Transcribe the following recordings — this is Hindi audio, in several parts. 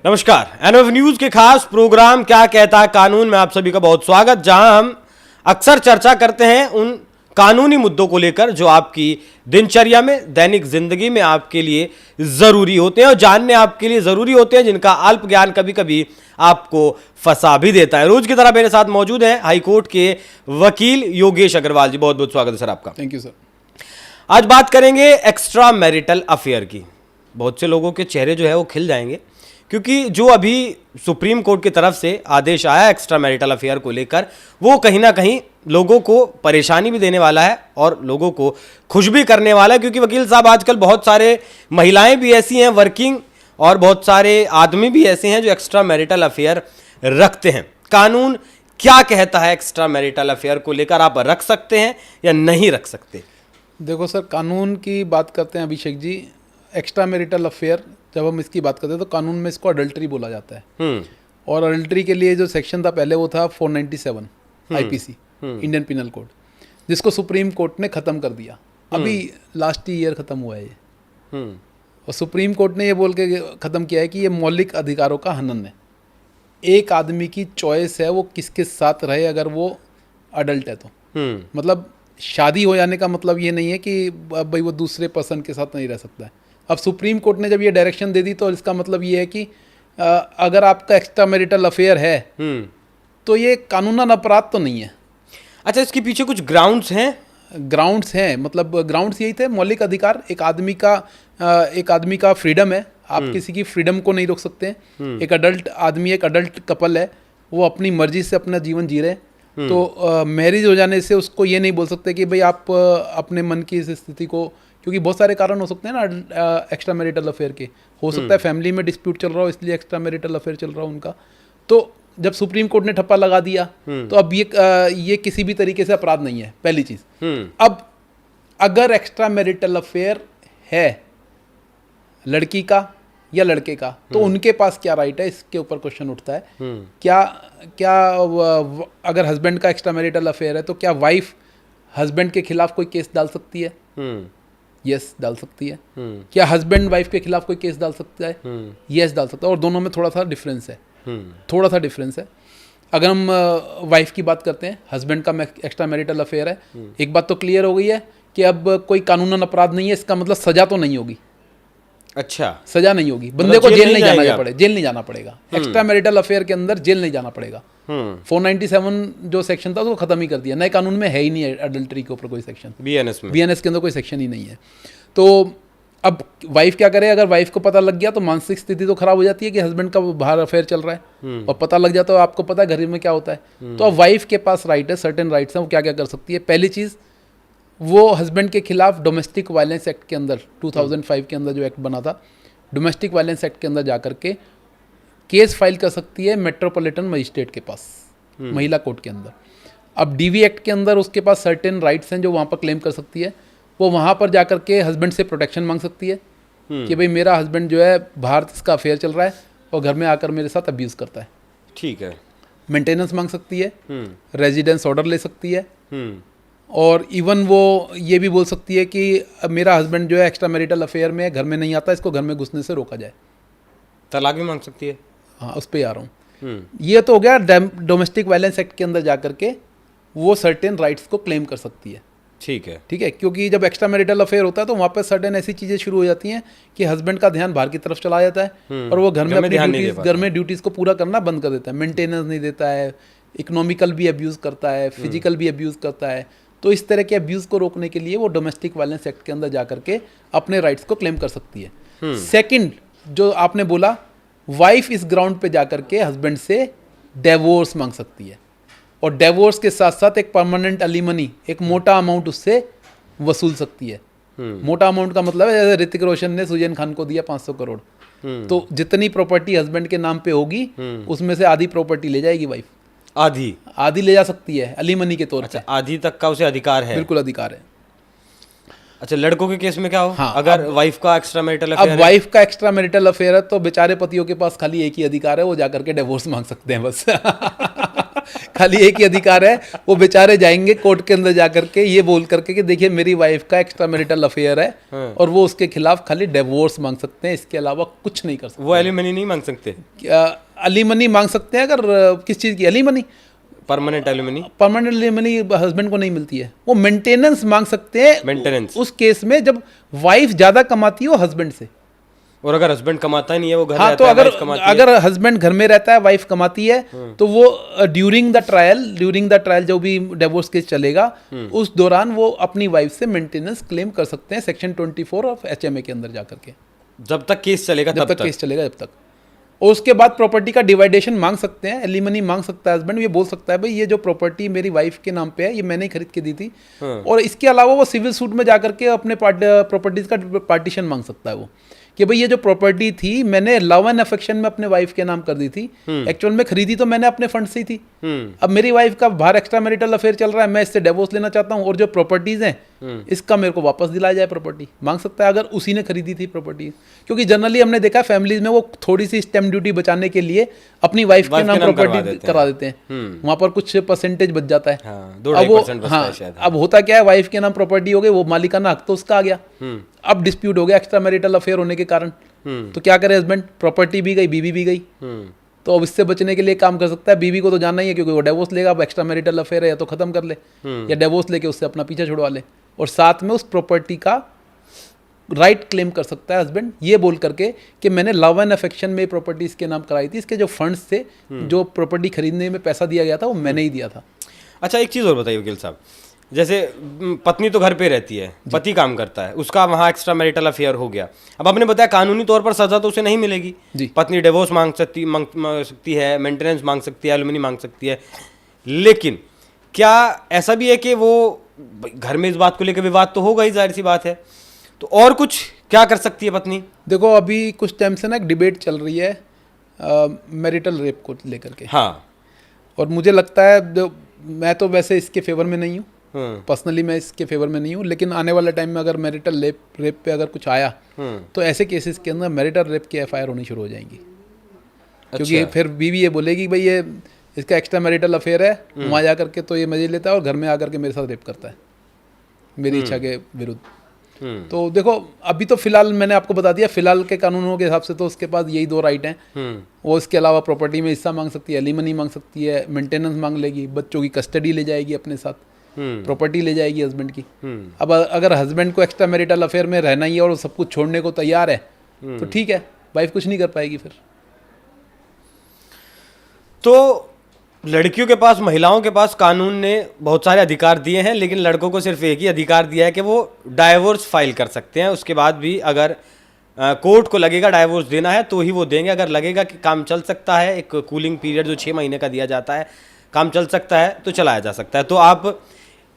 नमस्कार, एनएफ न्यूज के खास प्रोग्राम क्या कहता है कानून में आप सभी का बहुत स्वागत, जहां हम अक्सर चर्चा करते हैं उन कानूनी मुद्दों को लेकर जो आपकी दिनचर्या में, दैनिक जिंदगी में आपके लिए जरूरी होते हैं और जानने आपके लिए जरूरी होते हैं, जिनका अल्प ज्ञान कभी कभी आपको फंसा भी देता है। रोज की तरह मेरे साथ मौजूद हैं हाईकोर्ट के वकील योगेश अग्रवाल जी। बहुत बहुत स्वागत है सर आपका। Thank you sir. आज बात करेंगे एक्स्ट्रा मैरिटल अफेयर की। बहुत से लोगों के चेहरे जो है वो खिल जाएंगे, क्योंकि जो अभी सुप्रीम कोर्ट की तरफ से आदेश आया एक्स्ट्रा मैरिटल अफेयर को लेकर, वो कहीं ना कहीं लोगों को परेशानी भी देने वाला है और लोगों को खुश भी करने वाला है। क्योंकि वकील साहब, आजकल बहुत सारे महिलाएं भी ऐसी हैं वर्किंग, और बहुत सारे आदमी भी ऐसे हैं जो एक्स्ट्रा मैरिटल अफेयर रखते हैं। कानून क्या कहता है एक्स्ट्रा मैरिटल अफेयर को लेकर? आप रख सकते हैं या नहीं रख सकते? देखो सर, कानून की बात करते हैं Abhishek ji. Extra marital affair जब हम इसकी बात करते हैं तो कानून में इसको अडल्ट्री बोला जाता है। और अडल्ट्री के लिए जो सेक्शन था पहले, वो था 497 आईपीसी, इंडियन पिनल कोड, जिसको सुप्रीम कोर्ट ने ख़त्म कर दिया। अभी लास्ट ईयर ख़त्म हुआ है ये। और सुप्रीम कोर्ट ने ये बोल के ख़त्म किया है कि ये मौलिक अधिकारों का हनन है। एक आदमी की चॉइस है वो किसके साथ रहे अगर वो अडल्ट है तो। मतलब शादी हो जाने का मतलब ये नहीं है कि अब भाई वो दूसरे पर्सन के साथ नहीं रह सकता है। अब सुप्रीम कोर्ट ने जब ये डायरेक्शन दे दी तो इसका मतलब ये है कि अगर आपका एक्स्ट्रा मैरिटल अफेयर है तो ये कानूनन अपराध तो नहीं है। अच्छा, इसके पीछे कुछ ग्राउंड्स हैं? ग्राउंड्स हैं, मतलब ग्राउंड्स यही थे, मौलिक अधिकार। एक आदमी का फ्रीडम है, आप किसी की फ्रीडम को नहीं रोक सकते हैं। एक अडल्ट आदमी, एक अडल्ट कपल है, वो अपनी मर्जी से अपना जीवन जी रहे हैं। तो मैरिज हो जाने से उसको ये नहीं बोल सकते कि भाई आप अपने मन की इस स्थिति को, क्योंकि बहुत सारे कारण हो सकते हैं ना एक्स्ट्रा मैरिटल अफेयर के। हो सकता है फैमिली में डिस्प्यूट चल रहा हो, इसलिए एक्स्ट्रा मैरिटल अफेयर चल रहा हो उनका। तो जब सुप्रीम कोर्ट ने ठप्पा लगा दिया तो अब ये किसी भी तरीके से अपराध नहीं है, पहली चीज। अब अगर एक्स्ट्रा मैरिटल अफेयर है लड़की का या लड़के का, तो उनके पास क्या राइट है, इसके ऊपर क्वेश्चन उठता है। क्या अगर हस्बैंड का एक्स्ट्रा मैरिटल अफेयर है तो क्या वाइफ हस्बैंड के खिलाफ कोई केस डाल सकती है? यस, डाल सकती है। क्या हस्बैंड वाइफ के खिलाफ कोई केस डाल सकता है? यस, डाल सकता है। और दोनों में थोड़ा सा डिफरेंस है। अगर हम वाइफ की बात करते हैं, हस्बैंड का एक्स्ट्रा मैरिटल अफेयर है, एक बात तो क्लियर हो गई है कि अब कोई कानूनन अपराध नहीं है, इसका मतलब सजा तो नहीं होगी। अच्छा, सजा नहीं होगी, बंदे को जेल नहीं जाना पड़ेगा। एक्स्ट्रा मैरिटल अफेयर के अंदर जेल नहीं जाना पड़ेगा। 497 जो सेक्शन था उसको खत्म ही कर दिया। नए कानून में है ही नहीं अडल्ट्री के ऊपर कोई सेक्शन, बीएनएस के अंदर कोई सेक्शन ही नहीं है। तो अब वाइफ क्या करे? अगर वाइफ को पता लग गया तो मानसिक स्थिति तो खराब हो जाती है कि हस्बैंड का बाहर अफेयर चल रहा है, और पता लग जाता है, आपको पता है घर में क्या होता है। तो अब वाइफ के पास राइट है, सर्टेन राइट्स हैं। वो क्या क्या कर सकती है? पहली चीज़, वो हस्बैंड के खिलाफ डोमेस्टिक वायलेंस एक्ट के अंदर, 2005 के अंदर जो एक्ट बना था, डोमेस्टिक वायलेंस एक्ट के अंदर जा करके केस फाइल कर सकती है मेट्रोपॉलिटन मजिस्ट्रेट के पास, महिला कोर्ट के अंदर। अब डीवी एक्ट के अंदर उसके पास सर्टेन राइट्स हैं जो वहाँ पर क्लेम कर सकती है। वो वहाँ पर जा करके हस्बैंड से प्रोटेक्शन मांग सकती है कि भाई मेरा हस्बैंड जो है बाहर इसका अफेयर चल रहा है और घर में आकर मेरे साथ अब्यूज़ करता है। ठीक है। मेंटेनेंस मांग सकती है, रेजिडेंस ऑर्डर ले सकती है, और इवन वो ये भी बोल सकती है कि मेरा हस्बैंड जो है एक्स्ट्रा मैरिटल अफेयर में घर में नहीं आता, इसको घर में घुसने से रोका जाए। तलाक भी मांग सकती है। हाँ, उस पर आ रहा हूँ। ये तो हो गया डोमेस्टिक वायलेंस एक्ट के अंदर जा करके वो सर्टेन राइट्स को क्लेम कर सकती है। ठीक है, क्योंकि जब एक्स्ट्रा मैरिटल अफेयर होता है तो वहाँ पर सर्टेन ऐसी चीज़ें शुरू हो जाती हैं कि हस्बैंड का ध्यान बाहर की तरफ चला जाता है और वो घर में ड्यूटीज़ को पूरा करना बंद कर देता है, मेंटेनेंस नहीं देता है, इकोनॉमिकल भी अब्यूज़ करता है, फिजिकल भी अब्यूज़ करता है। तो इस तरह के अब्यूज़ को रोकने के लिए वो डोमेस्टिक वायलेंस एक्ट के अंदर जा करके अपने राइट्स को क्लेम कर सकती है। सेकंड, जो आपने बोला, वाइफ इस ग्राउंड पे जा करके हस्बैंड से डिवोर्स मांग सकती है, और डिवोर्स के साथ साथ एक परमानेंट अलीमनी, एक मोटा अमाउंट उससे वसूल सकती है। मोटा अमाउंट का मतलब है जैसे ऋतिक रोशन ने सुजैन खान को दिया 500 करोड़, तो जितनी प्रॉपर्टी हस्बैंड के नाम पे होगी उसमें से आधी प्रॉपर्टी ले जाएगी वाइफ। आधी ले जा सकती है अलीमनी के तौर पे। आधी तक का उसे अधिकार है? बिल्कुल अधिकार है। अच्छा, लड़कों के केस में क्या हो? हाँ, अगर वाइफ का एक्स्ट्रा मैरिटल अफेयर है? अब वाइफ का एक्स्ट्रा मैरिटल अफेयर है तो बेचारे पतियों के पास खाली एक ही अधिकार है, वो जाकर के डिवोर्स मांग सकते हैं बस। खाली एक ही अधिकार है, वो बेचारे जाएंगे कोर्ट के अंदर जा करके ये बोल करके कि देखिए मेरी वाइफ का एक्स्ट्रा मैरिटल अफेयर है, और वो उसके खिलाफ खाली डिवोर्स मांग सकते हैं, इसके अलावा कुछ नहीं कर सकते। वो एलिमनी नहीं मांग सकते? अलीमनी मांग सकते हैं, अगर किस चीज़ की alimony? Permanent alimony? Permanent alimony husband को नहीं मिलती है, वो मेंटेनेंस मांग सकते हैं। मेंटेनेंस उस केस में जब वाइफ ज्यादा कमाती है वो हस्बैंड से, और अगर हस्बैंड कमाता ही नहीं है, वो घर हाँ, रहता तो है, अगर वाइफ कमाती है। अगर हस्बैंड घर में रहता है, वाइफ कमाती है, तो वो ड्यूरिंग द ट्रायल जो भी डिवोर्स केस चलेगा उस दौरान वो अपनी वाइफ से मेंटेनेंस क्लेम कर सकते हैं सेक्शन 24 ऑफ HMA के अंदर जा करके, जब तक केस चलेगा, जब तक केस चलेगा जब तक। और उसके बाद प्रॉपर्टी का डिवाइडेशन मांग सकते हैं, एलिमनी मांग सकता है हस्बैंड। ये बोल सकता है भाई ये जो प्रॉपर्टी मेरी वाइफ के नाम पे है ये मैंने ही खरीद के दी थी। और इसके अलावा वो सिविल सूट में जाकर के अपने प्रॉपर्टीज का पार्टीशन मांग सकता है वो, कि भाई ये जो प्रॉपर्टी थी मैंने लव एंड अफेक्शन में अपने वाइफ के नाम कर दी थी, एक्चुअल में खरीदी तो मैंने अपने फंड से ही थी। अब मेरी वाइफ का बाहर एक्स्ट्रा मैरिटल अफेयर चल रहा है, मैं इससे डिवोर्स लेना चाहता हूँ, और जो प्रॉपर्टीज हैं इसका मेरे को वापस दिलाया जाए। प्रॉपर्टी मांग सकता है अगर उसी ने खरीदी थी प्रॉपर्टी, क्योंकि जनरली हमने देखा फैमिलीज में वो थोड़ी सी स्टैम्प ड्यूटी बचाने के लिए अपनी वाइफ के नाम प्रॉपर्टी करा देते हैं, वहां पर कुछ परसेंटेज बच जाता है। अब होता क्या है, वाइफ के नाम प्रॉपर्टी हो गई, वो मालिकाना हक तो उसका आ गया, अब डिस्प्यूट हो गया एक्स्ट्रा मैरिटल अफेयर होने के कारण, तो क्या करे हस्बैंड, प्रॉपर्टी भी गई, बीवी भी गई। तो अब इससे बचने के लिए काम कर सकता है, बीवी को तो जानना ही है क्योंकि वो डिवोर्स लेगा, अब एक्स्ट्रा मैरिटल अफेयर है या तो खत्म कर ले या डिवोर्स लेके उससे अपना पीछा छुड़वा ले, और साथ में उस प्रॉपर्टी का राइट क्लेम कर सकता है हस्बैंड, ये बोल करके कि मैंने लव एंड अफेक्शन में प्रॉपर्टी इसके नाम कराई थी, इसके जो फंड्स थे, जो प्रॉपर्टी खरीदने में पैसा दिया गया था वो मैंने ही दिया था। अच्छा, एक चीज़ और बताइए वकील साहब, जैसे पत्नी तो घर पे रहती है, पति काम करता है, उसका वहाँ एक्स्ट्रा मैरिटल अफेयर हो गया, अब आपने बताया कानूनी तौर पर सजा तो उसे नहीं मिलेगी, पत्नी डिवोर्स मांग सकती है, मेंटेनेंस मांग सकती है, एलिमनी मांग सकती है, लेकिन क्या ऐसा भी है कि वो घर में इस बात को लेकर विवाद तो होगा ही, जाहिर सी बात है, तो और कुछ क्या कर सकती है पत्नी? देखो अभी कुछ टाइम से ना एक डिबेट चल रही है मैरिटल रेप को लेकर के, हाँ, और मुझे लगता है मैं तो वैसे इसके फेवर में नहीं हूँ, पर्सनली मैं इसके फेवर में नहीं हूँ, लेकिन आने वाले टाइम में अगर मैरिटल रेप पे अगर कुछ आया तो ऐसे केसेस के अंदर मैरिटल रेप की FIR होनी शुरू हो जाएंगी। क्योंकि फिर बीवी ये बोलेगी भाई ये इसका एक्स्ट्रा मैरिटल अफेयर है, वहाँ जा करके तो ये मजे लेता है और घर में आकर के मेरे साथ रेप करता है मेरी इच्छा के विरुद्ध। तो देखो अभी तो फिलहाल मैंने आपको बता दिया, फिलहाल के कानूनों के हिसाब से तो उसके पास यही 2 राइट हैं। वो इसके अलावा प्रॉपर्टी में हिस्सा मांग सकती है, एलिमनी मांग सकती है, मेंटेनेंस मांग लेगी, बच्चों की कस्टडी ले जाएगी अपने साथ, प्रॉपर्टी ले जाएगी हस्बैंड की। अब अगर हस्बैंड को एक्स्ट्रा मैरिटल अफेयर में रहना ही है और सब कुछ छोड़ने को तैयार है तो ठीक है, वाइफ कुछ नहीं कर पाएगी फिर। तो लड़कियों के पास, महिलाओं के पास कानून ने बहुत सारे अधिकार दिए हैं, लेकिन लड़कों को सिर्फ एक ही अधिकार दिया है कि वो डाइवोर्स फाइल कर सकते हैं। उसके बाद भी अगर कोर्ट को लगेगा डाइवोर्स देना है तो ही वो देंगे। अगर लगेगा कि काम चल सकता है, एक कूलिंग पीरियड जो 6 महीने का दिया जाता है, काम चल सकता है तो चलाया जा सकता है। तो आप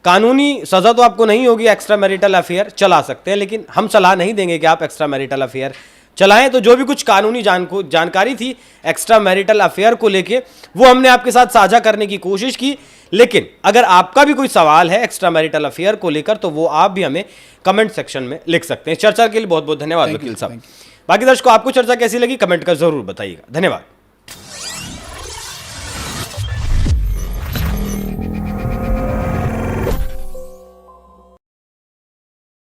कानूनी सज़ा तो आपको नहीं होगी, एक्स्ट्रा मैरिटल अफेयर चला सकते हैं, लेकिन हम सलाह नहीं देंगे कि आप एक्स्ट्रा मैरिटल अफेयर चलाएं। तो जो भी कुछ कानूनी जानकारी थी एक्स्ट्रा मैरिटल अफेयर को लेके वो हमने आपके साथ साझा करने की कोशिश की। लेकिन अगर आपका भी कोई सवाल है एक्स्ट्रा मैरिटल अफेयर को लेकर तो वो आप भी हमें कमेंट सेक्शन में लिख सकते हैं। चर्चा के लिए बहुत बहुत धन्यवाद वकील साहब। बाकी दर्शकों, आपको चर्चा कैसी लगी कमेंट कर जरूर बताइएगा। धन्यवाद।